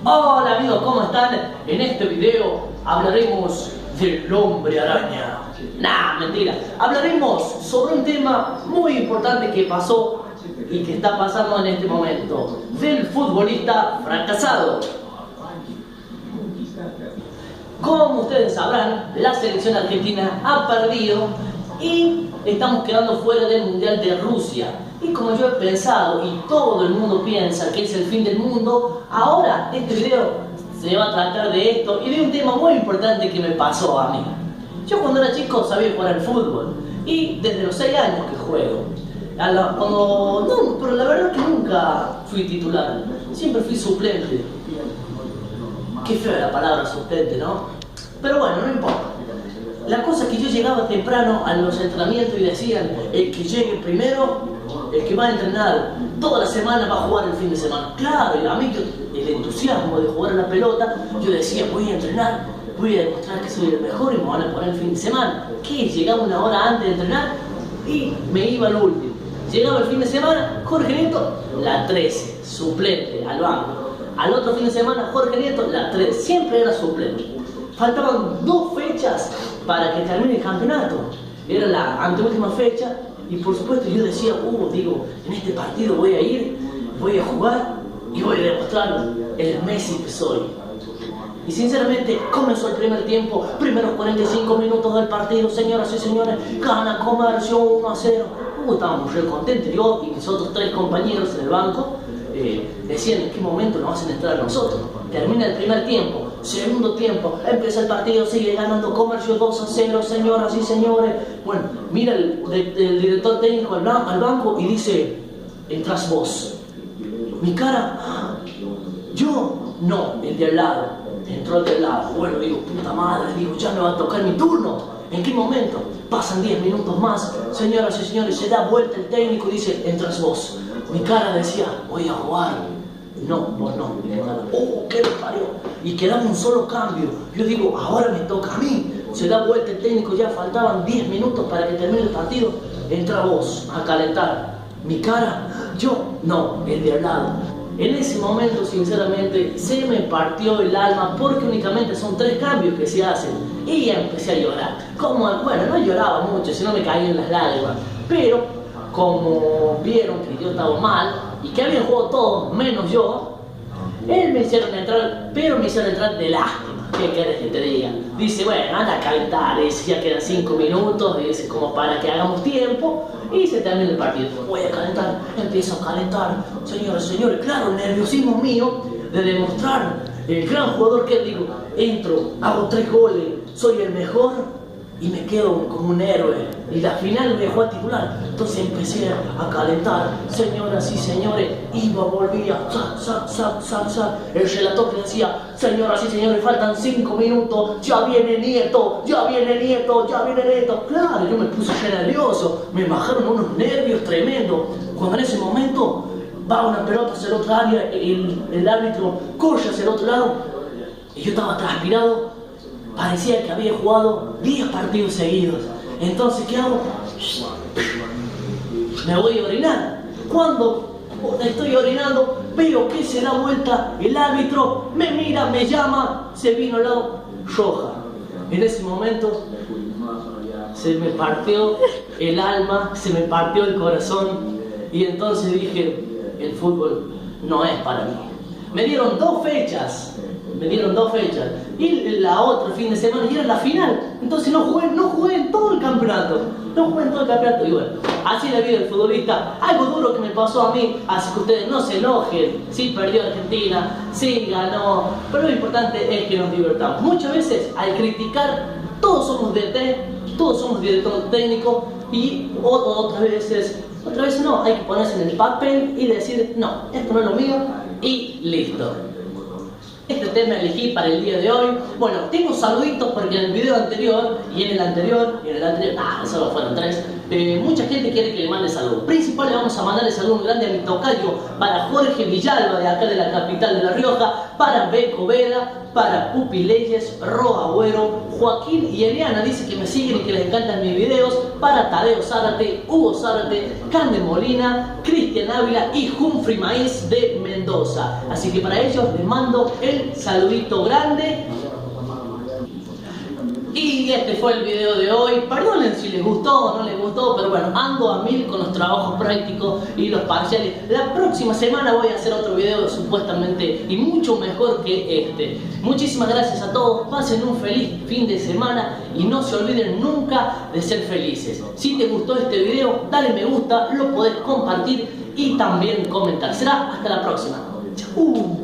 Hola amigos, ¿cómo están? En este video hablaremos del hombre araña. Nah, mentira. Hablaremos sobre un tema muy importante que pasó y que está pasando en este momento. Del futbolista fracasado. Como ustedes sabrán, la selección argentina ha perdido y estamos quedando fuera del Mundial de Rusia. Y como yo he pensado y todo el mundo piensa que es el fin del mundo, ahora este video se va a tratar de esto y de un tema muy importante que me pasó a mí. Yo cuando era chico sabía jugar al fútbol y desde los 6 años que juego. Pero la verdad que nunca fui titular, siempre fui suplente. Qué fea la palabra suplente, ¿no? Pero bueno, no importa. La cosa es que yo llegaba temprano a los entrenamientos y decían, el que llegue primero, el que va a entrenar toda la semana va a jugar el fin de semana. Claro, y a mí el entusiasmo de jugar a la pelota, yo decía, voy a entrenar, voy a demostrar que soy el mejor y me van a poner el fin de semana. ¿Qué? Llegaba una hora antes de entrenar y me iba al último. Llegaba el fin de semana, Jorge Nieto, la 13, suplente, al banco. Al otro fin de semana, Jorge Nieto, la 3, siempre era suplente. Faltaban 2 fechas para que termine el campeonato. Era la anteúltima fecha y por supuesto yo decía, en este partido voy a ir, voy a jugar y voy a demostrar el Messi que soy. Y sinceramente comenzó el primer tiempo, primeros 45 minutos del partido, señoras y señores, gana Comercio 1-0. Estábamos re contentos, yo y mis otros 3 compañeros en el banco. Decían en qué momento nos hacen entrar a nosotros. Termina el primer tiempo, segundo tiempo, empieza el partido, sigue ganando Comercio 2-0, señoras y señores. Bueno, mira el director técnico al banco y dice, entras vos. Mi cara, yo, no, el de al lado. Entró el de al lado. Bueno, digo, puta madre, ya me va a tocar mi turno. ¿En qué momento? Pasan 10 minutos más, señoras y señores, se da vuelta el técnico y dice, entras vos. Mi cara decía, voy a jugar. No, vos no. ¿Qué le parió? Y quedaba un solo cambio. Yo digo, ahora me toca a mí. Se da vuelta el técnico, ya faltaban 10 minutos para que termine el partido. Entra vos a calentar. Mi cara, yo, no, el de al lado. En ese momento, sinceramente, se me partió el alma porque únicamente son 3 cambios que se hacen. Y ya empecé a llorar. Bueno, no lloraba mucho, sino me caían las lágrimas. Pero como vieron que yo estaba mal y que habían jugado todos menos yo, me hicieron entrar, pero me hicieron entrar de lástima. ¿Qué querés que te diga? Dice, bueno, anda a calentar, dice, ya quedan 5 minutos, dice, como para que hagamos tiempo y se termina el partido. Voy a calentar, empiezo a calentar, señores, claro, el nerviosismo mío de demostrar el gran jugador que digo, entro, hago 3 goles, soy el mejor y me quedo como un héroe. Y la final me dejó a titular. Entonces empecé a calentar, señoras y señores, volvía, el relator que decía, señoras y señores, faltan 5 minutos, ya viene Nieto. Claro, yo me puse re nervioso, me bajaron unos nervios tremendos. Cuando en ese momento va una pelota hacia el otro área, el árbitro corre hacia el otro lado, y yo estaba transpirado, parecía que había jugado 10 partidos seguidos. Entonces, ¿qué hago? Me voy a orinar. Cuando estoy orinando, veo que se da vuelta el árbitro, me mira, me llama, se vino al lado, roja. En ese momento se me partió el alma, se me partió el corazón y entonces dije, el fútbol no es para mí. Me dieron 2 fechas y la otra fin de semana y era la final. Entonces no jugué en todo el campeonato. Y bueno, así es la vida del futbolista. Algo duro que me pasó a mí, así que ustedes no se enojen. Sí perdió Argentina, sí ganó, pero lo importante es que nos divertamos. Muchas veces al criticar, todos somos DT, todos somos director técnico y otras veces no, hay que ponerse en el papel y decir, no, esto no es lo mío y listo. Este tema elegí para el día de hoy. Bueno, tengo saluditos porque en el video anterior y en el anterior, solo fueron 3, mucha gente quiere que le mande saludos. Principal le vamos a mandarle saludos grande a mi tocayo, para Jorge Villalba de acá de la capital de La Rioja, para Beco Vega, para Pupi Leyes, Roa Agüero, Joaquín y Eliana dice que me siguen y que les encantan mis videos, para Tadeo Zárate, Hugo Zárate, Cande Molina, Cristian Ávila y Humphrey Maíz de Mendoza. Así que para ellos les mando el saludito grande. Y este fue el video de hoy. Perdonen si les gustó o no les gustó, pero bueno, ando a mil con los trabajos prácticos y los parciales. La próxima semana voy a hacer otro video supuestamente y mucho mejor que este. Muchísimas gracias a todos, pasen un feliz fin de semana y no se olviden nunca de ser felices. Si te gustó este video, dale me gusta, lo podés compartir y también comentar. Será hasta la próxima. Chau.